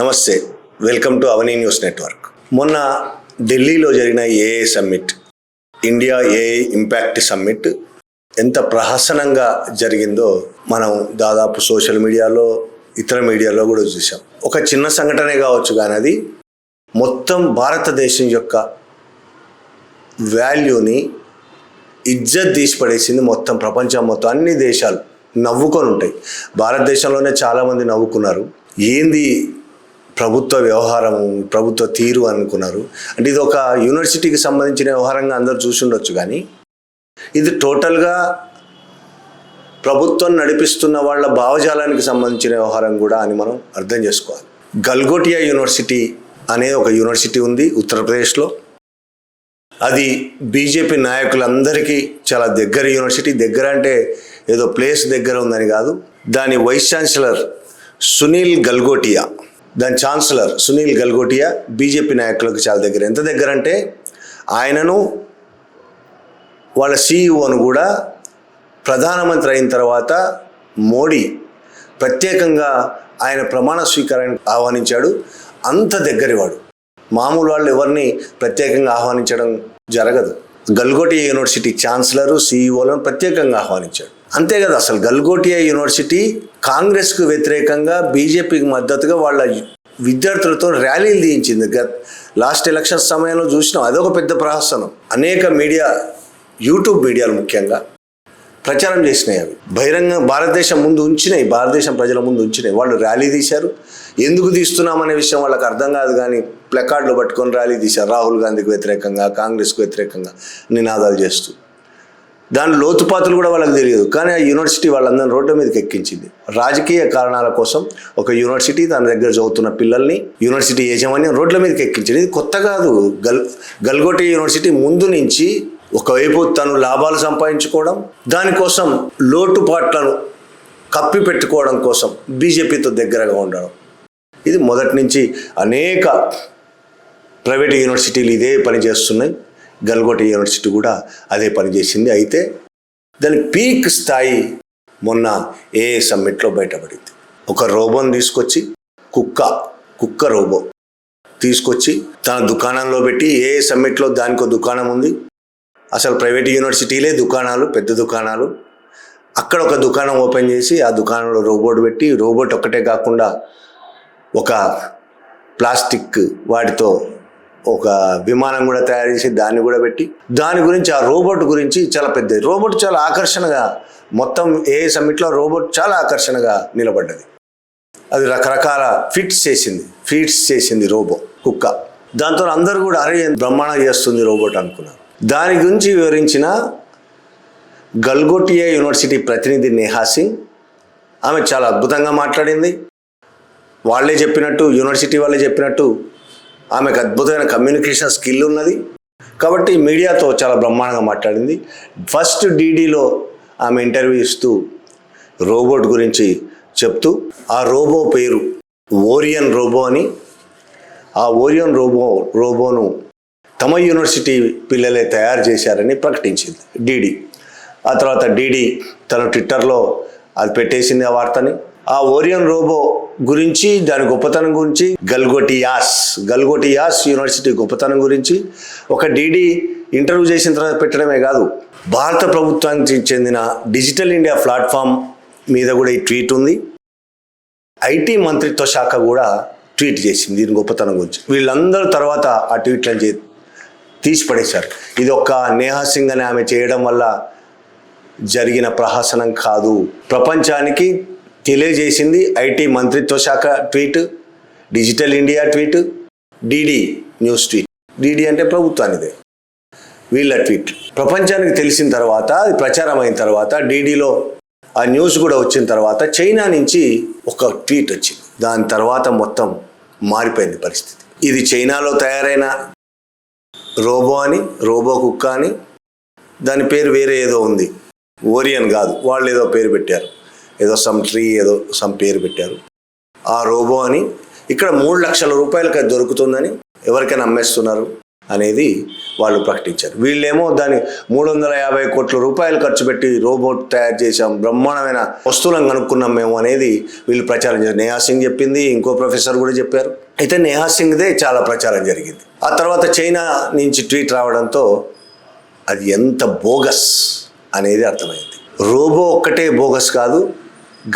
నమస్తే, welcome to Avani news network. మొన్న ఢిల్లీలో జరిగిన AI summit, India AI impact summit ఎంత ప్రహసనంగా జరిగిందో మనం దాదాపు సోషల్ మీడియాలో, ఇతర మీడియాలో కూడా చూసాం. ఒక చిన్న సంఘటనే కావచ్చు కానీ అది మొత్తం భారతదేశం యొక్క వాల్యూని ఇజ్జత్ తీసి పడేసింది. మొత్తం ప్రపంచం మొత్తం అన్ని దేశాలు నవ్వుకొని ఉంటాయి. భారతదేశంలోనే చాలామంది నవ్వుకున్నారు. ఏంది ప్రభుత్వ వ్యవహారం, ప్రభుత్వ తీరు అనుకున్నారు. అంటే ఇది ఒక యూనివర్సిటీకి సంబంధించిన వ్యవహారంగా అందరూ చూసి ఉండొచ్చు, కానీ ఇది టోటల్గా ప్రభుత్వం నడిపిస్తున్న వాళ్ళ భావజాలానికి సంబంధించిన వ్యవహారం కూడా అని మనం అర్థం చేసుకోవాలి. గల్గోటియా యూనివర్సిటీ అనే ఒక యూనివర్సిటీ ఉంది ఉత్తరప్రదేశ్లో. అది బీజేపీ నాయకులందరికీ చాలా దగ్గర యూనివర్సిటీ. దగ్గర అంటే ఏదో ప్లేస్ దగ్గర ఉందని కాదు. దాని వైస్ ఛాన్సలర్ సునీల్ గల్గోటియా, దాని ఛాన్సలర్ సునీల్ గల్గోటియా బీజేపీ నాయకులకు చాలా దగ్గర. ఎంత దగ్గర అంటే ఆయనను, వాళ్ళ సీఈఓను కూడా ప్రధానమంత్రి అయిన తర్వాత మోడీ ప్రత్యేకంగా ఆయన ప్రమాణ స్వీకారానికి ఆహ్వానించాడు. అంత దగ్గరవాడు. మామూలు వాళ్ళు ఎవరిని ప్రత్యేకంగా ఆహ్వానించడం జరగదు. గల్గోటియా యూనివర్సిటీ ఛాన్సలరు, సీఈఓలను ప్రత్యేకంగా ఆహ్వానించాడు. అంతే కదా, అసలు గల్గోటియా యూనివర్సిటీ కాంగ్రెస్కు వ్యతిరేకంగా బీజేపీకి మద్దతుగా వాళ్ళ విద్యార్థులతో ర్యాలీలు తీయించింది. లాస్ట్ ఎలక్షన్ సమయంలో చూసినాం. అదొక పెద్ద ప్రహసనం. అనేక మీడియా, యూట్యూబ్ మీడియాలు ముఖ్యంగా ప్రచారం చేసినాయి. అవి బహిరంగ భారతదేశం ముందు ఉంచినాయి, భారతదేశం ప్రజల ముందు ఉంచినాయి. వాళ్ళు ర్యాలీ తీశారు. ఎందుకు తీస్తున్నామనే విషయం వాళ్ళకి అర్థం కాదు, కానీ ప్లకార్డులు పట్టుకొని ర్యాలీ తీశారు. రాహుల్ గాంధీకి వ్యతిరేకంగా, కాంగ్రెస్కు వ్యతిరేకంగా నినాదాలు చేస్తూ. దాని లోతుపాతులు కూడా వాళ్ళకి తెలియదు, కానీ ఆ యూనివర్సిటీ వాళ్ళందరినీ రోడ్ల మీదకి ఎక్కించింది. రాజకీయ కారణాల కోసం ఒక యూనివర్సిటీ తన దగ్గర చదువుతున్న పిల్లల్ని, యూనివర్సిటీ యాజమాన్యం రోడ్ల మీదకి ఎక్కించింది. ఇది కొత్త కాదు. గల్గోటియా యూనివర్సిటీ ముందు నుంచి ఒకవైపు తను లాభాలు సంపాదించుకోవడం, దానికోసం లోటుపాట్లను కప్పి పెట్టుకోవడం కోసం బీజేపీతో దగ్గరగా ఉండడం. ఇది మొదటి నుంచి అనేక ప్రైవేట్ యూనివర్సిటీలు ఇదే పని చేస్తున్నాయి. గల్గోటియా యూనివర్సిటీ కూడా అదే పని చేసింది. అయితే దాని పీక్ స్థాయి మొన్న ఏఐ సమ్మిట్లో బయటపడింది. ఒక రోబోని తీసుకొచ్చి, కుక్క రోబో తీసుకొచ్చి తన దుకాణంలో పెట్టి, ఏఐ సమ్మిట్లో దానికో దుకాణం ఉంది. అసలు ప్రైవేట్ యూనివర్సిటీలే దుకాణాలు, పెద్ద దుకాణాలు. అక్కడ ఒక దుకాణం ఓపెన్ చేసి ఆ దుకాణంలో రోబోట్ పెట్టి, రోబోట్ ఒక్కటే కాకుండా ఒక ప్లాస్టిక్ వాటితో ఒక విమానం కూడా తయారు చేసి దాన్ని కూడా పెట్టి, దాని గురించి, ఆ రోబోట్ గురించి చాలా పెద్ద రోబోట్, చాలా ఆకర్షణగా, మొత్తం ఏఐ సమ్మిట్లో రోబోట్ చాలా ఆకర్షణగా నిలబడ్డది. అది రకరకాల ఫీట్స్ చేసింది రోబో కుక్క. దాంతో అందరూ కూడా అరే బ్రహ్మాండం చేస్తుంది రోబోట్ అనుకున్నారు. దాని గురించి వివరించిన గల్గోటియా యూనివర్సిటీ ప్రతినిధి నేహా సింగ్, ఆమె చాలా అద్భుతంగా మాట్లాడింది. వాళ్ళే చెప్పినట్టు, యూనివర్సిటీ వాళ్ళే చెప్పినట్టు ఆమెకు అద్భుతమైన కమ్యూనికేషన్ స్కిల్ ఉన్నది. కాబట్టి మీడియాతో చాలా బ్రహ్మాండంగా మాట్లాడింది. ఫస్ట్ డీడీలో ఆమె ఇంటర్వ్యూ ఇస్తూ రోబోట్ గురించి చెప్తూ, ఆ రోబో పేరు ఓరియన్ రోబో అని, ఆ ఓరియన్ రోబోను తమ యూనివర్సిటీ పిల్లలే తయారు చేశారని ప్రకటించింది డీడీ. ఆ తర్వాత డీడీ తన ట్విట్టర్లో అది పెట్టేసింది ఆ వార్తని. ఆ ఓరియన్ రోబో గురించి, దాని గొప్పతనం గురించి, గల్గోటియాస్ యూనివర్సిటీ గొప్పతనం గురించి ఒక డీడీ ఇంటర్వ్యూ చేసిన తర్వాత పెట్టడమే కాదు, భారత ప్రభుత్వానికి చెందిన డిజిటల్ ఇండియా ప్లాట్ఫామ్ మీద కూడా ఈ ట్వీట్ ఉంది. ఐటీ మంత్రిత్వ శాఖ కూడా ట్వీట్ చేసింది దీని గొప్పతనం గురించి. వీళ్ళందరూ తర్వాత ఆ ట్వీట్లను తీసి పడేశారు. ఇది ఒక్క నేహా సింగ్ అని ఆమె చేయడం వల్ల జరిగిన ప్రహసనం కాదు. ప్రపంచానికి తెలియజేసింది ఐటీ మంత్రిత్వ శాఖ tweet, digital India tweet, DD news tweet. DD అంటే ప్రభుత్వానిదే, వీళ్ళ ట్వీట్ ప్రపంచానికి తెలిసిన తర్వాత, అది ప్రచారం అయిన తర్వాత, డీడీలో ఆ న్యూస్ కూడా వచ్చిన తర్వాత చైనా నుంచి ఒక ట్వీట్ వచ్చింది. దాని తర్వాత మొత్తం మారిపోయింది పరిస్థితి. ఇది చైనాలో తయారైన రోబో అని, రోబో కుక్క అని, దాని పేరు వేరే ఏదో ఉంది, ఓరియన్ కాదు, వాళ్ళు ఏదో పేరు పెట్టారు, ఏదో సమ్ పేరు పెట్టారు. ఆ రోబో అని ఇక్కడ 3 లక్షల రూపాయలకి దొరుకుతుందని ఎవరికైనా అమ్మేస్తున్నారు. అనేది వాళ్ళు ప్రకటించారు. వీళ్ళేమో దాన్ని 350 కోట్ల రూపాయలు ఖర్చు పెట్టి రోబోట్ తయారు చేసాం, బ్రహ్మాండమైన వస్తువులను కనుక్కున్నాం మేము అనేది వీళ్ళు ప్రచారం చేశారు. నేహా సింగ్ చెప్పింది, ఇంకో ప్రొఫెసర్ కూడా చెప్పారు. అయితే నేహా సింగ్దే చాలా ప్రచారం జరిగింది. ఆ తర్వాత చైనా నుంచి ట్వీట్ రావడంతో అది ఎంత బోగస్ అనేది అర్థమైంది. రోబో ఒక్కటే బోగస్ కాదు,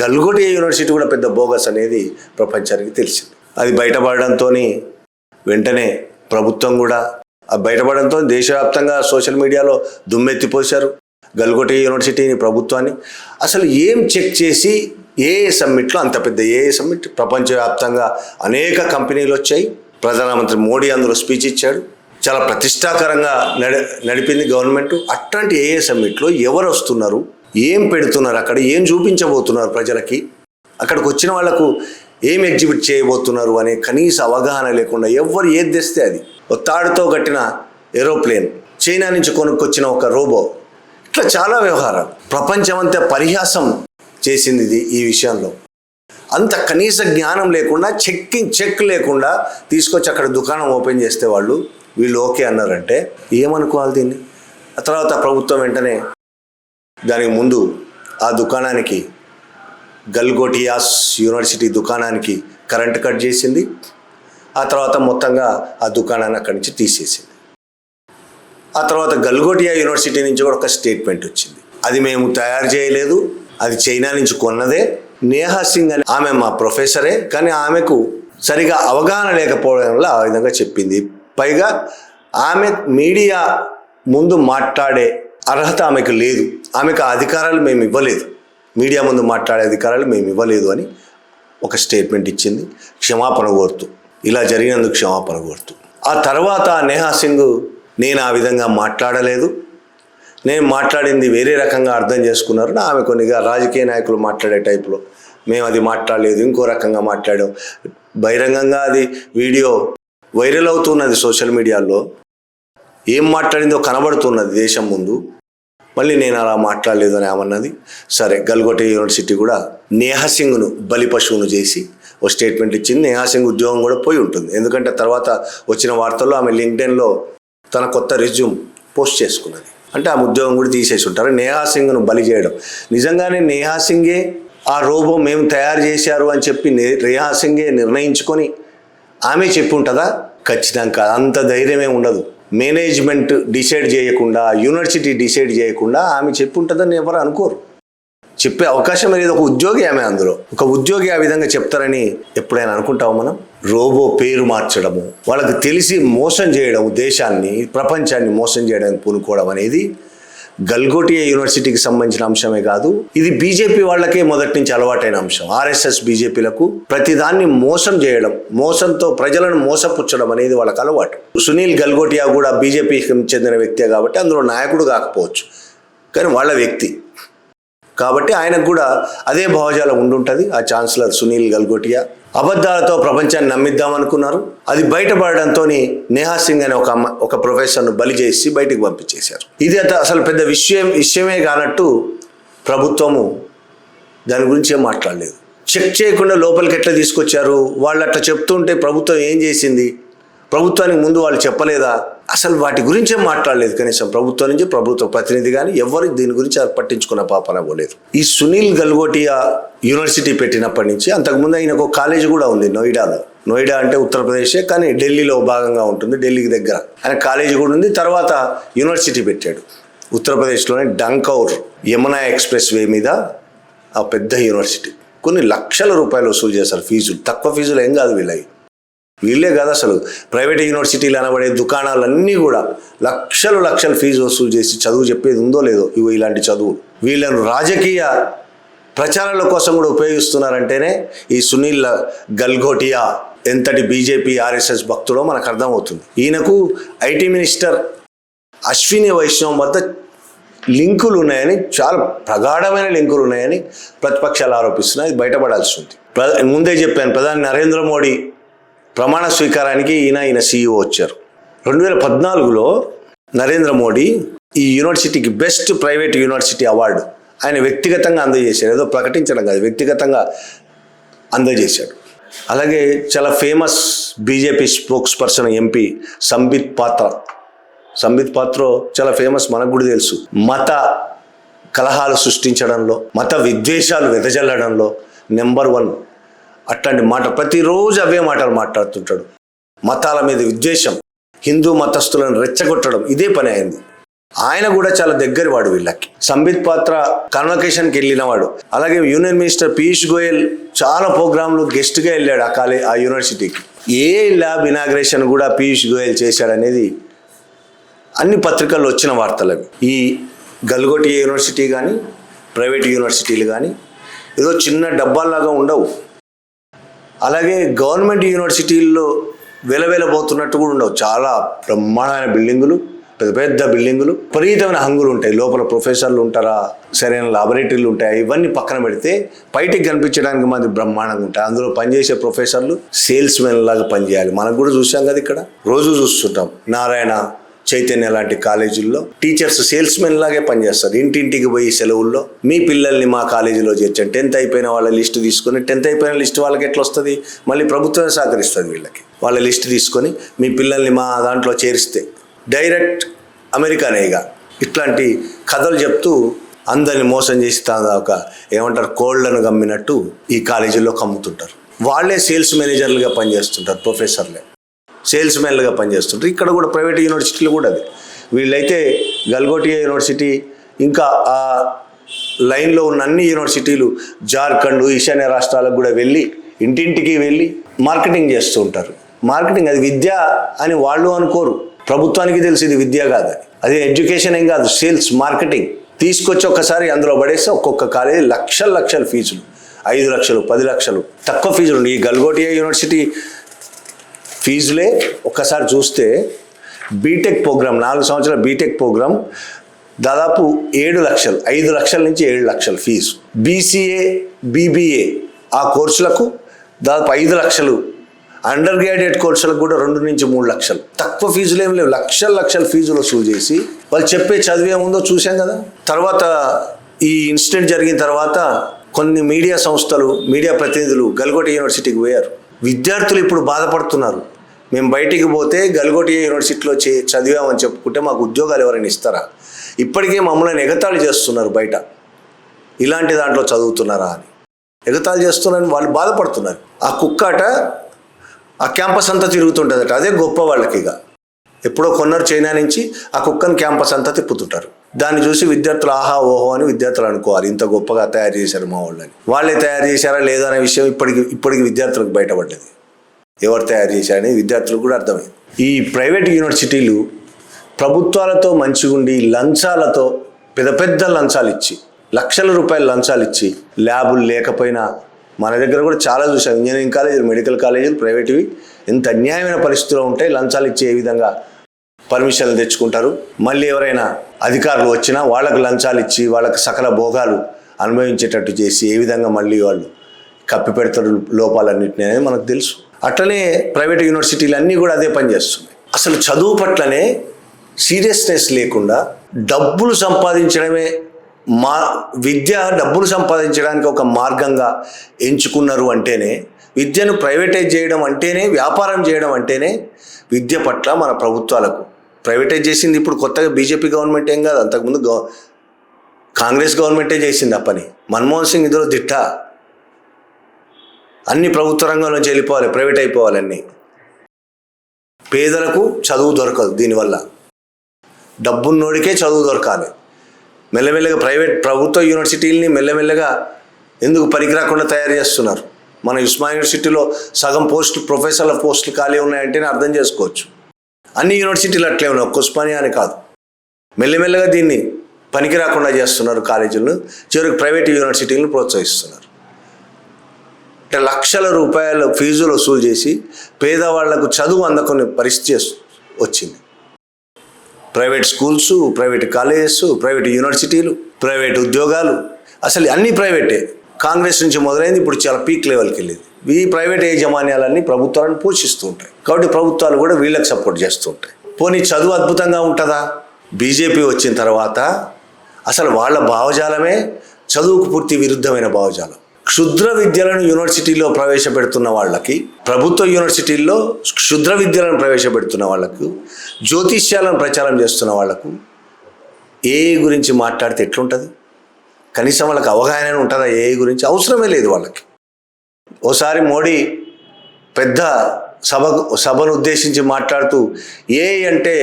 గల్గోటియా యూనివర్సిటీ కూడా పెద్ద బోగస్ అనేది ప్రపంచానికి తెలిసింది. అది బయటపడడంతో వెంటనే ప్రభుత్వం కూడా బయటపడడంతో దేశవ్యాప్తంగా సోషల్ మీడియాలో దుమ్మెత్తిపోశారు గల్గోటియా యూనివర్సిటీని, ప్రభుత్వాన్ని. అసలు ఏం చెక్ చేసి ఏఏ సమ్మిట్లో, అంత పెద్ద ఏఏ సమ్మిట్, ప్రపంచవ్యాప్తంగా అనేక కంపెనీలు వచ్చాయి, ప్రధానమంత్రి మోడీ అందులో స్పీచ్ ఇచ్చాడు, చాలా ప్రతిష్టాకరంగా నడిపింది గవర్నమెంట్. అట్లాంటి ఏఏ సమ్మిట్లో ఎవరు వస్తున్నారు, ఏం పెడుతున్నారు, అక్కడ ఏం చూపించబోతున్నారు ప్రజలకి, అక్కడికి వచ్చిన వాళ్లకు ఏం ఎగ్జిబిట్ చేయబోతున్నారు అనే కనీస అవగాహన లేకుండా ఎవరు ఏది తెస్తే అది, తాడుతో కట్టిన ఏరోప్లేన్, చైనా నుంచి కొనుక్కొచ్చిన ఒక రోబో, ఇట్లా చాలా వ్యవహారాలు. ప్రపంచమంతా పరిహాసం చేసింది ఇది ఈ విషయంలో. అంత కనీస జ్ఞానం లేకుండా, చెక్ లేకుండా తీసుకొచ్చి అక్కడ దుకాణం ఓపెన్ చేస్తే వీళ్ళు ఓకే అన్నారంటే ఏమనుకోవాలి దీన్ని? ఆ తర్వాత ప్రభుత్వం వెంటనే దానికి ముందు ఆ దుకాణానికి, గల్గోటియాస్ యూనివర్సిటీ దుకాణానికి కరెంట్ కట్ చేసింది. ఆ తర్వాత మొత్తంగా ఆ దుకాణాన్ని అక్కడి నుంచి తీసేసింది. ఆ తర్వాత గల్గోటియా యూనివర్సిటీ నుంచి కూడా ఒక స్టేట్మెంట్ వచ్చింది, అది మేము తయారు చేయలేదు, అది చైనా నుంచి కొన్నదే. నేహా సింగ్ అని ఆమె మా ప్రొఫెసరే, కానీ ఆమెకు సరిగా అవగాహన లేకపోవడం వల్ల ఆ విధంగా చెప్పింది. పైగా ఆమె మీడియా ముందు మాట్లాడే అర్హత ఆమెకు లేదు, ఆమెకు ఆ అధికారాలు మేము ఇవ్వలేదు, మీడియా ముందు మాట్లాడే అధికారాలు మేము ఇవ్వలేదు అని ఒక స్టేట్మెంట్ ఇచ్చింది, క్షమాపణ కోరుతూ, ఇలా జరిగినందుకు క్షమాపణ కోరుతూ. ఆ తర్వాత నేహా సింగ్, నేను ఆ విధంగా మాట్లాడలేదు, నేను మాట్లాడింది వేరే రకంగా అర్థం చేసుకున్నారు, ఆమె కొన్నిగా రాజకీయ నాయకులు మాట్లాడే టైప్లో మేము అది మాట్లాడలేదు, ఇంకో రకంగా మాట్లాడాం, బహిరంగంగా అది వీడియో వైరల్ అవుతున్నది సోషల్ మీడియాలో, ఏం మాట్లాడిందో కనబడుతున్నది దేశం ముందు, మళ్ళీ నేను అలా మాట్లాడలేదు అని ఏమన్నది. సరే, గల్గోటియా యూనివర్సిటీ కూడా నేహా సింగ్ను బలిపశువును చేసి ఓ స్టేట్మెంట్ ఇచ్చింది. నేహా సింగ్ ఉద్యోగం కూడా పోయి ఉంటుంది, ఎందుకంటే తర్వాత వచ్చిన వార్తల్లో ఆమె లింక్డ్ఇన్లో తన కొత్త రెజ్యూమ్ పోస్ట్ చేసుకున్నది, అంటే ఆ ఉద్యోగం కూడా తీసేసి ఉంటారు. నేహా సింగ్ను బలి చేయడం, నిజంగానే నేహా సింగే ఆ రోబో మేము తయారు చేశారు అని చెప్పి నేహా సింగే నిర్ణయించుకొని ఆమె చెప్పి ఉంటుందా? ఖచ్చితంగా అంత ధైర్యమే ఉండదు. మేనేజ్మెంట్ డిసైడ్ చేయకుండా, యూనివర్సిటీ డిసైడ్ చేయకుండా ఆమె చెప్పి ఉంటుందని ఎవరు అనుకోరు. చెప్పే అవకాశం అనేది ఒక ఉద్యోగి, ఆమె అందులో ఒక ఉద్యోగి ఆ విధంగా చెప్తారని ఎప్పుడైనా అనుకుంటాము మనం? రోబో పేరు మార్చడము, వాళ్ళకి తెలిసి మోసం చేయడం, దేశాన్ని ప్రపంచాన్ని మోసం చేయడానికి పూనుకోవడం అనేది గల్గోటియా యూనివర్సిటీకి సంబంధించిన అంశమే కాదు, ఇది బీజేపీ వాళ్ళకే మొదటి నుంచి అలవాటైన అంశం. ఆర్ఎస్ఎస్ బీజేపీలకు ప్రతిదాన్ని మోసం చేయడం, మోసంతో ప్రజలను మోసపుచ్చడం అనేది వాళ్ళకి అలవాటు. సునీల్ గల్గోటియా కూడా బీజేపీకి చెందిన వ్యక్తే కాబట్టి అందులో నాయకుడు కాకపోవచ్చు, కానీ వాళ్ళ వ్యక్తి కాబట్టి ఆయనకు కూడా అదే భావజాలం ఉండుంటుంది. ఆ ఛాన్సలర్ సునీల్ గల్గోటియా అబద్ధాలతో ప్రపంచాన్ని నమ్మిద్దామనుకున్నారు, అది బయటపడడంతో నేహా సింగ్ అనే ఒక ప్రొఫెసర్ను బలి చేసి బయటికి పంపించేశారు. ఇది అసలు పెద్ద విషయమే కానట్టు ప్రభుత్వము దాని గురించి ఏం మాట్లాడలేదు. చెక్ చేయకుండా లోపలికి ఎట్లా తీసుకొచ్చారు, వాళ్ళు అట్లా చెప్తుంటే ప్రభుత్వం ఏం చేసింది, ప్రభుత్వానికి ముందు వాళ్ళు చెప్పలేదా? అసలు వాటి గురించే మాట్లాడలేదు. కనీసం ప్రభుత్వం నుంచి ప్రభుత్వ ప్రతినిధి కానీ ఎవరు దీని గురించి పట్టించుకున్న పాపన పోలేదు. ఈ సునీల్ గల్గోటియా యూనివర్సిటీ పెట్టినప్పటి నుంచి, అంతకుముందు ఆయనకు ఒక కాలేజీ కూడా ఉంది నోయిడాలో. నోయిడా అంటే ఉత్తరప్రదేశే, కానీ ఢిల్లీలో భాగంగా ఉంటుంది, ఢిల్లీకి దగ్గర. ఆయన కాలేజీ కూడా ఉంది. తర్వాత యూనివర్సిటీ పెట్టాడు ఉత్తరప్రదేశ్లోని డంకౌర్ యమునా ఎక్స్ప్రెస్ వే మీద, ఆ పెద్ద యూనివర్సిటీ. కొన్ని లక్షల రూపాయలు వసూలు చేస్తారు ఫీజులు, తక్కువ ఫీజులు ఏం కాదు వీళ్ళే కాదు, అసలు ప్రైవేట్ యూనివర్సిటీలు అనబడే దుకాణాలన్నీ కూడా లక్షల ఫీజు వసూలు చేసి చదువు చెప్పేది ఉందో లేదో ఇవో ఇలాంటి చదువు. వీళ్ళను రాజకీయ ప్రచారాల కోసం కూడా ఉపయోగిస్తున్నారంటేనే ఈ సునీల్ గల్గోటియా ఎంతటి బీజేపీ ఆర్ఎస్ఎస్ భక్తుడో మనకు అర్థమవుతుంది. ఈయనకు ఐటీ మినిస్టర్ అశ్విని వైష్ణవ్ వద్ద లింకులు ఉన్నాయని, చాలా ప్రగాఢమైన లింకులు ఉన్నాయని ప్రతిపక్షాలు ఆరోపిస్తున్నాయి. ఇది బయటపడాల్సి ఉంది. ముందే చెప్పాను, ప్రధాని నరేంద్ర మోడీ ప్రమాణ స్వీకారానికి ఈయన సీఈఓ వచ్చారు. 2014లో నరేంద్ర మోడీ ఈ యూనివర్సిటీకి బెస్ట్ ప్రైవేట్ యూనివర్సిటీ అవార్డు ఆయన వ్యక్తిగతంగా అందజేశాడు. ఏదో ప్రకటించడం కాదు, వ్యక్తిగతంగా అందజేశాడు. అలాగే చాలా famous BJP spokes person MP Sambit పాత్ర చాలా ఫేమస్, మనకు కూడా తెలుసు. మత కలహాలు సృష్టించడంలో, మత విద్వేషాలు వెదజల్లడంలో నెంబర్ 1. అట్లాంటి మాట ప్రతిరోజు అవే మాటలు మాట్లాడుతుంటాడు. మతాల మీద విద్వేషం, హిందూ మతస్థులను రెచ్చగొట్టడం, ఇదే పని అయింది. ఆయన కూడా చాలా దగ్గర వాడు వీళ్ళకి. సంబిత్ పాత్ర కన్వకేషన్కి వెళ్ళినవాడు. అలాగే యూనియన్ మినిస్టర్ పీయూష్ గోయల్ చాలా ప్రోగ్రాంలు గెస్ట్గా వెళ్ళాడు ఆ యూనివర్సిటీకి. ఏ ల్యాబ్ ఇనాగ్రేషన్ కూడా పీయూష్ గోయల్ చేశాడనేది అన్ని పత్రికల్లో వచ్చిన వార్తలు అవి. ఈ గల్గోటియా యూనివర్సిటీ కానీ, ప్రైవేట్ యూనివర్సిటీలు కానీ ఏదో చిన్న డబ్బాల్లాగా ఉండవు. అలాగే గవర్నమెంట్ యూనివర్సిటీల్లో వెలవెలబోతున్నట్టు కూడా ఉండవు. చాలా బ్రహ్మాండమైన బిల్డింగులు, పెద్ద పెద్ద బిల్డింగులు, విపరీతమైన హంగులు ఉంటాయి. లోపల ప్రొఫెసర్లు ఉంటారా, సరైన లాబొరేటరీలు ఉంటాయి. ఇవన్నీ పక్కన పెడితే బయటికి కనిపించడానికి మంది బ్రహ్మాండంగా ఉంటాయి. అందులో పనిచేసే ప్రొఫెసర్లు సేల్స్ మెన్ లాగా పనిచేయాలి. మనకు కూడా చూసాం కదా, ఇక్కడ రోజు చూస్తుంటాం. నారాయణ, చైతన్య లాంటి కాలేజీల్లో టీచర్స్ సేల్స్ మెన్ లాగే పనిచేస్తారు. ఇంటింటికి పోయి సెలవుల్లో మీ పిల్లల్ని మా కాలేజీలో చేర్చండి. 10th అయిపోయిన వాళ్ళ లిస్టు తీసుకొని, 10th అయిపోయిన లిస్టు వాళ్ళకి ఎట్లా వస్తుంది, మళ్ళీ ప్రభుత్వమే సహకరిస్తుంది వీళ్ళకి. వాళ్ళ లిస్టు తీసుకొని మీ పిల్లల్ని మా దాంట్లో చేరిస్తే డైరెక్ట్ అమెరికానే. ఇట్లాంటి కథలు చెప్తూ అందరిని మోసం చేసి ఒక ఏమంటారు కోళ్లను గమ్మినట్టు ఈ కాలేజీల్లో కమ్ముతుంటారు. వాళ్ళే సేల్స్ మేనేజర్లుగా పనిచేస్తుంటారు, ప్రొఫెసర్లే సేల్స్ మెన్లుగా పనిచేస్తుంటారు. ఇక్కడ కూడా ప్రైవేట్ యూనివర్సిటీలు కూడా అది. వీళ్ళైతే గల్గోటియా యూనివర్సిటీ ఇంకా ఆ లైన్లో ఉన్న అన్ని యూనివర్సిటీలు జార్ఖండ్, ఈశాన్య రాష్ట్రాలకు కూడా వెళ్ళి ఇంటింటికి వెళ్ళి మార్కెటింగ్ చేస్తూ ఉంటారు. మార్కెటింగ్ అది విద్య అని వాళ్ళు అనుకోరు, ప్రభుత్వానికి తెలిసి ఇది విద్య కాదని. అది ఎడ్యుకేషన్ ఏం కాదు, సేల్స్ మార్కెటింగ్. తీసుకొచ్చి ఒక్కసారి అందులో పడేస్తే ఒక్కొక్క కాలేజీ లక్షల ఫీజులు, 5 లక్షలు 10 లక్షలు తక్కువ ఫీజులు. ఈ గల్గోటియా యూనివర్సిటీ ఫీజులే ఒక్కసారి చూస్తే బీటెక్ ప్రోగ్రామ్ 4 సంవత్సరాల బీటెక్ ప్రోగ్రామ్ దాదాపు 7 లక్షలు, 5 లక్షల నుంచి 7 లక్షలు ఫీజు. బీసీఏ, బీబీఏ ఆ కోర్సులకు దాదాపు 5 లక్షలు. అండర్ గ్రాడ్యుయేట్ కోర్సులకు కూడా 2 నుంచి 3 లక్షలు. తక్కువ ఫీజులు ఏం లేవు, లక్షల ఫీజులు వసూలు చేసి వాళ్ళు చెప్పే చదివేముందో చూసాం కదా. తర్వాత ఈ ఇన్సిడెంట్ జరిగిన తర్వాత కొన్ని మీడియా సంస్థలు, మీడియా ప్రతినిధులు గల్గోటియా యూనివర్సిటీకి పోయారు. విద్యార్థులు ఇప్పుడు బాధపడుతున్నారు. మేము బయటికి పోతే గల్గోటియా యూనివర్సిటీలో చదివామని చెప్పుకుంటే మాకు ఉద్యోగాలు ఎవరైనా ఇస్తారా? ఇప్పటికే మమ్మల్ని ఎగతాళి చేస్తున్నారు బయట, ఇలాంటి దాంట్లో చదువుతున్నారా అని ఎగతాళి చేస్తున్నారని వాళ్ళు బాధపడుతున్నారు. ఆ కుక్కాట ఆ క్యాంపస్ అంతా తిరుగుతుంటుందట, అదే గొప్ప వాళ్ళకి. ఎప్పుడో కొన్నారు చైనా నుంచి, ఆ కుక్కను క్యాంపస్ అంతా తిప్పుతుంటారు. దాన్ని చూసి విద్యార్థులు ఆహా ఓహో అని విద్యార్థులు అనుకోవాలి, ఇంత గొప్పగా తయారు చేశారు మా వాళ్ళని. వాళ్ళే తయారు చేశారా లేదా అనే విషయం ఇప్పటికి విద్యార్థులకు బయటపడ్డది. ఎవరు తయారు చేశారని విద్యార్థులకు కూడా అర్థమైంది. ఈ ప్రైవేట్ యూనివర్సిటీలు ప్రభుత్వాలతో మంచిగుండి లంచాలతో పెద్ద లంచాలు ఇచ్చి, లక్షల రూపాయల లంచాలు ఇచ్చి, ల్యాబులు లేకపోయినా మన దగ్గర కూడా చాలా చూసాం. ఇంజనీరింగ్ కాలేజీలు, మెడికల్ కాలేజీలు ప్రైవేట్వి ఎంత అన్యాయమైన పరిస్థితుల్లో ఉంటాయి. లంచాలు ఇచ్చే విధంగా పర్మిషన్లు తెచ్చుకుంటారు. మళ్ళీ ఎవరైనా అధికారులు వచ్చినా వాళ్ళకు లంచాలు ఇచ్చి వాళ్ళకి సకల భోగాలు అనుభవించేటట్టు చేసి ఏ విధంగా మళ్ళీ వాళ్ళు కప్పి పెడతారు లోపాలన్నింటినీ అనేది మనకు తెలుసు. అట్లనే ప్రైవేట్ యూనివర్సిటీలు అన్నీ కూడా అదే పని చేస్తున్నాయి. అసలు చదువు పట్లనే సీరియస్నెస్ లేకుండా డబ్బులు సంపాదించడమే విద్య డబ్బులు సంపాదించడానికి ఒక మార్గంగా ఎంచుకున్నారు అంటేనే, విద్యను ప్రైవేటైజ్ చేయడం అంటేనే, వ్యాపారం చేయడం అంటేనే విద్య పట్ల మన ప్రభుత్వాలకు. ప్రైవేటైజ్ చేసింది ఇప్పుడు కొత్తగా బీజేపీ గవర్నమెంట్ ఏం కాదు, అంతకుముందు కాంగ్రెస్ గవర్నమెంటే చేసింది ఆ పని. మన్మోహన్ సింగ్ ఇందులో దిట్ట. అన్ని ప్రభుత్వ రంగంలోంచి వెళ్ళిపోవాలి, ప్రైవేట్ అయిపోవాలి అన్నీ. పేదలకు చదువు దొరకదు దీనివల్ల, డబ్బున్నోడికే చదువు దొరకాలి. మెల్లమెల్లగా ప్రభుత్వ యూనివర్సిటీలని మెల్లమెల్లగా ఎందుకు పనికిరాకుండా తయారు చేస్తున్నారు. మన ఉస్మానియా యూనివర్సిటీలో సగం ప్రొఫెసర్ల పోస్టులు ఖాళీ ఉన్నాయంటేనే అర్థం చేసుకోవచ్చు. అన్ని యూనివర్సిటీలు అట్లే ఉన్నాయి, ఒక్క ఉస్మానియా అని కాదు. మెల్లమెల్లగా దీన్ని పనికి రాకుండా చేస్తున్నారు కాలేజీలను, చివరికి ప్రైవేట్ యూనివర్సిటీలను ప్రోత్సహిస్తున్నారు. అంటే లక్షల రూపాయల ఫీజులు వసూలు చేసి పేదవాళ్లకు చదువు అందకునే పరిస్థితి వచ్చింది. Private schools, private colleges, private యూనివర్సిటీలు, ప్రైవేట్ ఉద్యోగాలు, అసలు అన్నీ ప్రైవేటే. కాంగ్రెస్ నుంచి మొదలైంది, ఇప్పుడు చాలా పీక్ లెవెల్కి వెళ్ళింది. ఈ ప్రైవేట్ యాజమాన్యాలన్నీ ప్రభుత్వాలను పోషిస్తూ ఉంటాయి. కాబట్టి ప్రభుత్వాలు కూడా వీళ్ళకి సపోర్ట్ చేస్తూ ఉంటాయి. పోనీ చదువు అద్భుతంగా ఉంటుందా? బీజేపీ వచ్చిన తర్వాత అసలు వాళ్ళ భావజాలమే చదువుకు పూర్తి విరుద్ధమైన భావజాలం. క్షుద్ర విద్యలను యూనివర్సిటీలో ప్రవేశపెడుతున్న వాళ్ళకి, ప్రభుత్వ యూనివర్సిటీల్లో క్షుద్ర విద్యలను ప్రవేశపెడుతున్న వాళ్ళకు, జ్యోతిష్యాలను ప్రచారం చేస్తున్న వాళ్లకు ఏఐ గురించి మాట్లాడితే ఎట్లుంటుంది? కనీసం వాళ్ళకి అవగాహన ఉంటుందా? ఏఐ గురించి అవసరమే లేదు వాళ్ళకి. ఓసారి మోడీ పెద్ద సభను ఉద్దేశించి మాట్లాడుతూ ఏఐ అంటే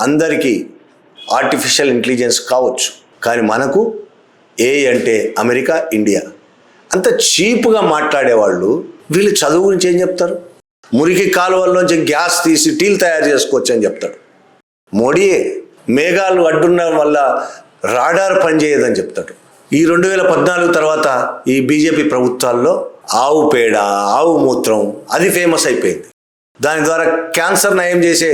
అందరికీ ఆర్టిఫిషియల్ ఇంటెలిజెన్స్ కావచ్చు, కానీ మనకు ఏఐ అంటే అమెరికా, ఇండియా. అంత చీప్గా మాట్లాడేవాళ్ళు వీళ్ళు చదువు గురించి ఏం చెప్తారు? మురికి కాలువల్లోంచి గ్యాస్ తీసి టీలు తయారు చేసుకోవచ్చు అని చెప్తాడు మోడీయే. మేఘాలు అడ్డున్న వల్ల రాడార్ పనిచేయదని చెప్తాడు. ఈ 2014 తర్వాత ఈ బీజేపీ ప్రభుత్వాల్లో ఆవు పేడ, ఆవు మూత్రం అది ఫేమస్ అయిపోయింది. దాని ద్వారా క్యాన్సర్ నయం చేసే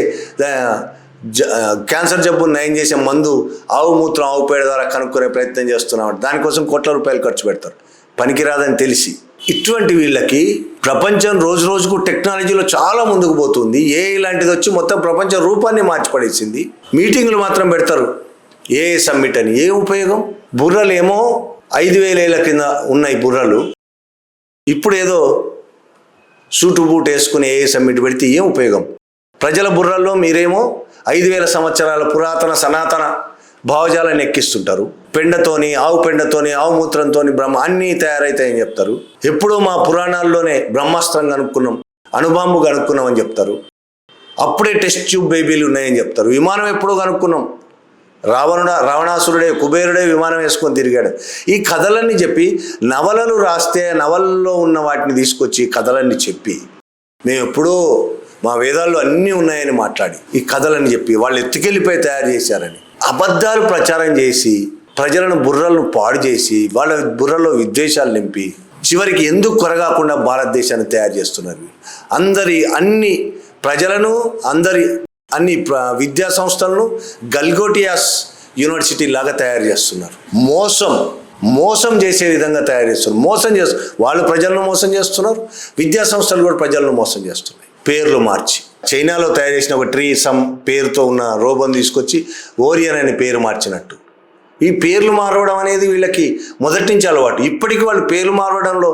క్యాన్సర్ జబ్బును నయం చేసే మందు ఆవు మూత్రం, ఆవు పేడ ద్వారా కనుక్కునే ప్రయత్నం చేస్తున్నాం. దానికోసం కోట్ల రూపాయలు ఖర్చు పెడతారు, పనికిరాదని తెలిసి. ఇటువంటి వీళ్ళకి ప్రపంచం రోజు రోజుకు టెక్నాలజీలో చాలా ముందుకు పోతుంది. ఏఐ లాంటిది వచ్చి మొత్తం ప్రపంచ రూపాన్ని మార్చిపడేసింది. మీటింగ్లు మాత్రం పెడతారు ఏఐ సమ్మిట్ అని. ఏ ఉపయోగం? బుర్రలేమో 5,000 ఏళ్ల కింద ఉన్నాయి బుర్రలు. ఇప్పుడు ఏదో సూటు బూట్ వేసుకుని ఏఐ సమ్మిట్ పెడితే ఏం ఉపయోగం? ప్రజల బుర్రల్లో మీరేమో 5,000 సంవత్సరాల పురాతన సనాతన భావజాలాన్ని ఎక్కిస్తుంటారు. పెండతోని, ఆవు పెండతోని, ఆవు మూత్రంతోని అన్నీ తయారైతాయని చెప్తారు. ఎప్పుడో మా పురాణాల్లోనే బ్రహ్మాస్త్రం కనుక్కున్నాం, అణుబాంబు కనుక్కున్నాం అని చెప్తారు. అప్పుడే టెస్ట్ ట్యూబ్ బేబీలు ఉన్నాయని చెప్తారు. విమానం ఎప్పుడో కనుక్కున్నాం. రావణాసురుడే, కుబేరుడే విమానం వేసుకొని తిరిగాడు. ఈ కథలన్నీ చెప్పి నవలలు రాస్తే నవలలో ఉన్న వాటిని తీసుకొచ్చి కథలన్నీ చెప్పి మేము ఎప్పుడో మా వేదాల్లో అన్నీ ఉన్నాయని మాట్లాడి ఈ కథలని చెప్పి వాళ్ళు ఎత్తుకెళ్ళిపోయి తయారు చేశారని అబద్ధాలు ప్రచారం చేసి ప్రజలను బుర్రలను పాడు చేసి వాళ్ళ బుర్రలో విద్వేషాలు నింపి చివరికి ఎందుకు కొరగాకుండా భారతదేశాన్ని తయారు చేస్తున్నారు. అన్ని ప్రజలను అన్ని విద్యా సంస్థలను గల్గోటియాస్ యూనివర్సిటీ లాగా తయారు చేస్తున్నారు. మోసం చేసే విధంగా తయారు చేస్తున్నారు. వాళ్ళు ప్రజలను మోసం చేస్తున్నారు, విద్యా సంస్థలు కూడా ప్రజలను మోసం చేస్తున్నాయి. పేర్లు మార్చి చైనాలో తయారు చేసిన ఒక ట్రీసమ్ పేరుతో ఉన్న రోబోని తీసుకొచ్చి ఓరియన్ అనే పేరు మార్చినట్టు. ఈ పేర్లు మారవడం అనేది వీళ్ళకి మొదటి నుంచి అలవాటు. ఇప్పటికీ వాళ్ళు పేర్లు మారవడంలో,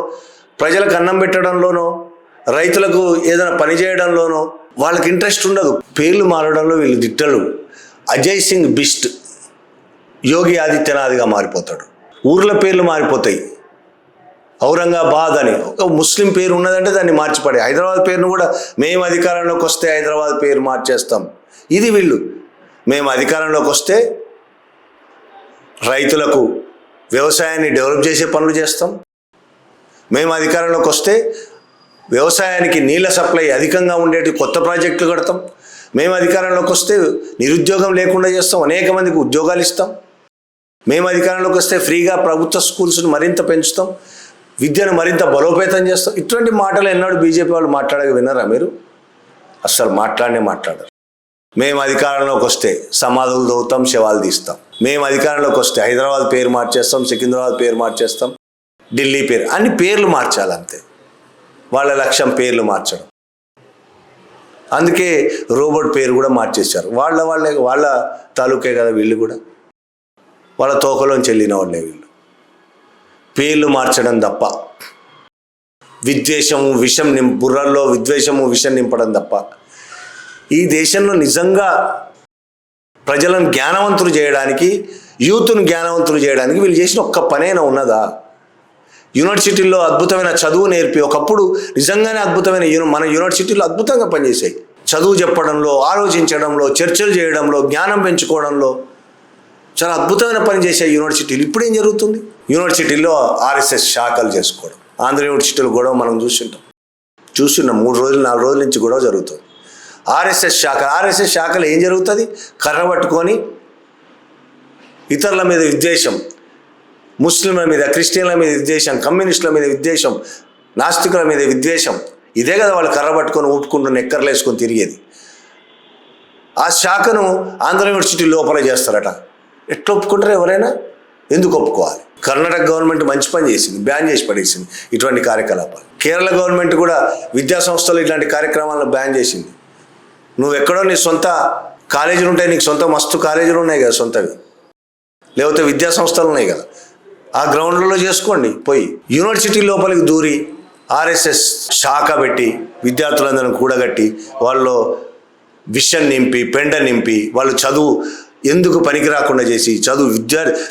ప్రజలకు అన్నం పెట్టడంలోనో, రైతులకు ఏదైనా పని చేయడంలోనో వాళ్ళకి ఇంట్రెస్ట్ ఉండదు. పేర్లు మారడంలో వీళ్ళు దిట్టలు. అజయ్ సింగ్ బిస్ట్ యోగి ఆదిత్యనాథ్గా మారిపోతాడు. ఊర్ల పేర్లు మారిపోతాయి. ఔరంగాబాద్ అని ఒక ముస్లిం పేరు ఉన్నదంటే దాన్ని మార్చిపడే. హైదరాబాద్ పేరును కూడా మేము అధికారంలోకి వస్తే హైదరాబాద్ పేరు మార్చేస్తాం. ఇది వీళ్ళు. మేము అధికారంలోకి వస్తే రైతులకు వ్యవసాయాన్ని డెవలప్ చేసే పనులు చేస్తాం. మేము అధికారంలోకి వస్తే వ్యవసాయానికి నీళ్ళ సప్లై అధికంగా ఉండేటి కొత్త ప్రాజెక్టులు కడతాం. మేము అధికారంలోకి వస్తే నిరుద్యోగం లేకుండా చేస్తాం, అనేక మందికి ఉద్యోగాలు ఇస్తాం. మేము అధికారంలోకి వస్తే ఫ్రీగా ప్రభుత్వ స్కూల్స్ను మరింత పెంచుతాం, విద్యను మరింత బలోపేతం చేస్తాం. ఇటువంటి మాటలు ఎన్నాడు బీజేపీ వాళ్ళు మాట్లాడక విన్నారా మీరు? అస్సలు మాట్లాడరు. మేము అధికారంలోకి వస్తే సమాధులు దవ్వుతాం, శవాలు తీస్తాం. మేము అధికారంలోకి వస్తే హైదరాబాద్ పేరు మార్చేస్తాం, సికింద్రాబాద్ పేరు మార్చేస్తాం, ఢిల్లీ పేరు, అన్ని పేర్లు మార్చాలంతే. వాళ్ళ లక్ష్యం పేర్లు మార్చడం. అందుకే రోబోట్ పేరు కూడా మార్చేశారు. వాళ్ళ తాలూకే కదా వీళ్ళు కూడా, వాళ్ళ తోకలోంచి వెళ్ళిన వాళ్ళే వీళ్ళు. పేర్లు మార్చడం తప్ప, బుర్రల్లో విద్వేషము విషం నింపడం తప్ప ఈ దేశంలో నిజంగా ప్రజలను జ్ఞానవంతులు చేయడానికి, యూత్ను జ్ఞానవంతులు చేయడానికి వీళ్ళు చేసిన ఒక్క పనైనా ఉన్నదా? యూనివర్సిటీల్లో అద్భుతమైన చదువు నేర్పి, ఒకప్పుడు నిజంగానే అద్భుతమైన మన యూనివర్సిటీలో అద్భుతంగా పనిచేసాయి. చదువు చెప్పడంలో, ఆలోచించడంలో, చర్చలు చేయడంలో, జ్ఞానం పెంచుకోవడంలో చాలా అద్భుతమైన పని చేసే యూనివర్సిటీలు. ఇప్పుడు ఏం జరుగుతుంది? యూనివర్సిటీల్లో ఆర్ఎస్ఎస్ శాఖలు చేసుకోవడం. ఆంధ్ర యూనివర్సిటీలో గొడవ మనం చూస్తున్నాం. 3 రోజులు 4 రోజుల నుంచి గొడవ జరుగుతుంది. ఆర్ఎస్ఎస్ శాఖలు ఏం జరుగుతుంది? కర్ర పట్టుకొని ఇతరుల మీద విద్వేషం, ముస్లింల మీద, క్రిస్టియన్ల మీద విద్వేషం, కమ్యూనిస్టుల మీద విద్వేషం, నాస్తికుల మీద విద్వేషం. ఇదే కదా వాళ్ళు కర్ర పట్టుకొని ఊపుకుంటూ ఎక్కర్లు వేసుకొని తిరిగేది. ఆ శాఖను ఆంధ్ర యూనివర్సిటీ లోపల చేస్తారట. ఎట్లా ఒప్పుకుంటారు ఎవరైనా? ఎందుకు ఒప్పుకోవాలి? కర్ణాటక గవర్నమెంట్ మంచి పని చేసింది, బ్యాన్ చేసి పడేసింది ఇటువంటి కార్యకలాపాలు. కేరళ గవర్నమెంట్ కూడా విద్యా సంస్థలు ఇట్లాంటి కార్యక్రమాలను బ్యాన్ చేసింది. నువ్వు ఎక్కడో నీ సొంత కాలేజీలు ఉంటాయి, నీకు సొంత మస్తు కాలేజీలు ఉన్నాయి కదా సొంతవి, లేకపోతే విద్యా సంస్థలు ఉన్నాయి కదా, ఆ గ్రౌండ్లలో చేసుకోండి. పోయి యూనివర్సిటీ లోపలికి దూరి ఆర్ఎస్ఎస్ శాఖ పెట్టి విద్యార్థులందరిని కూడగట్టి వాళ్ళు విషం నింపి పెండ నింపి వాళ్ళు చదువు ఎందుకు పనికి రాకుండా చేసి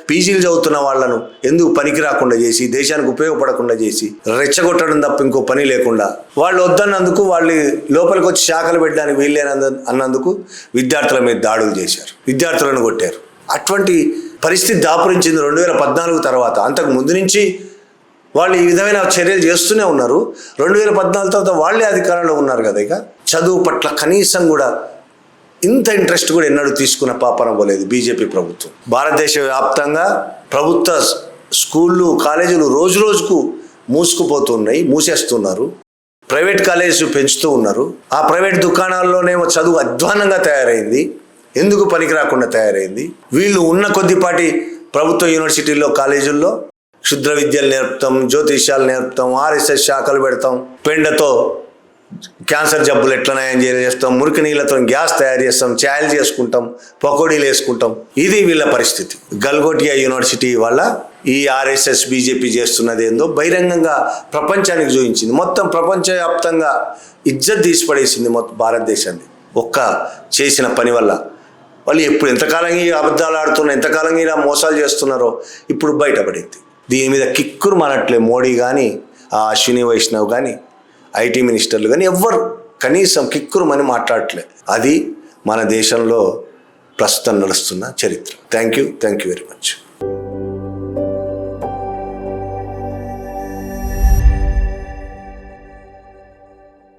పీజీలు చదువుతున్న వాళ్ళను ఎందుకు పనికి రాకుండా చేసి దేశానికి ఉపయోగపడకుండా చేసి రెచ్చగొట్టడం తప్ప ఇంకో పని లేకుండా వాళ్ళు వద్దన్నందుకు వాళ్ళు లోపలికి వచ్చి శాఖలు పెట్టడానికి అన్నందుకు విద్యార్థుల మీద దాడులు చేశారు, విద్యార్థులను కొట్టారు. అటువంటి పరిస్థితి దాపురించింది 2014 తర్వాత. అంతకు ముందు నుంచి వాళ్ళు ఈ విధమైన చర్యలు చేస్తూనే ఉన్నారు. 2014 తర్వాత వాళ్ళే అధికారంలో ఉన్నారు కదా. ఇక చదువు పట్ల కనీసం కూడా ఇంత ఇంట్రెస్ట్ కూడా ఎన్నడూ తీసుకున్న పాపన పోలేదు బీజేపీ ప్రభుత్వం. భారతదేశ వ్యాప్తంగా ప్రభుత్వ స్కూళ్ళు కాలేజీలు రోజు రోజుకు మూసేస్తున్నారు. ప్రైవేట్ కాలేజీలు పెంచుతూ ఉన్నారు. ఆ ప్రైవేట్ దుకాణాల్లోనేమో చదువు అధ్వానంగా తయారైంది, ఎందుకు పనికి రాకుండా తయారైంది. వీళ్ళు ఉన్న కొద్దిపాటి ప్రభుత్వ యూనివర్సిటీల్లో కాలేజీల్లో క్షుద్ర విద్యలు నేర్పుతాం, జ్యోతిష్యాలు నేర్పుతాం, ఆర్ఎస్ఎస్ శాఖలు పెడతాం, పెండతో క్యాన్సర్ జబ్బులు ఎట్లా నయం చేస్తాం, మురికి నీళ్ళతో గ్యాస్ తయారు చేస్తాం, ఛాయలు చేసుకుంటాం, పకోడీలు వేసుకుంటాం. ఇది వీళ్ళ పరిస్థితి. గల్గోటియా యూనివర్సిటీ వల్ల ఈ ఆర్ఎస్ఎస్ బీజేపీ చేస్తున్నది ఏందో బహిరంగంగా ప్రపంచానికి చూపించింది. మొత్తం ప్రపంచవ్యాప్తంగా ఇజ్జత్ తీసిపడేసింది మొత్తం భారతదేశాన్ని ఒక్క చేసిన పని వల్ల. వాళ్ళు ఎంతకాలం ఈ అబద్ధాలు ఆడుతున్నారు, ఎంతకాలం ఇలా మోసాలు చేస్తున్నారో ఇప్పుడు బయటపడింది. దీని మీద కిక్కురు మనట్లే మోడీ కానీ, ఆ అశ్విని వైష్ణవ్ కానీ, ఐటీ మినిస్టర్లు కానీ ఎవ్వరు కనీసం కిక్కురుమని మాట్లాడట్లే. అది మన దేశంలో ప్రస్తుతం నడుస్తున్న చరిత్ర. Thank you very much.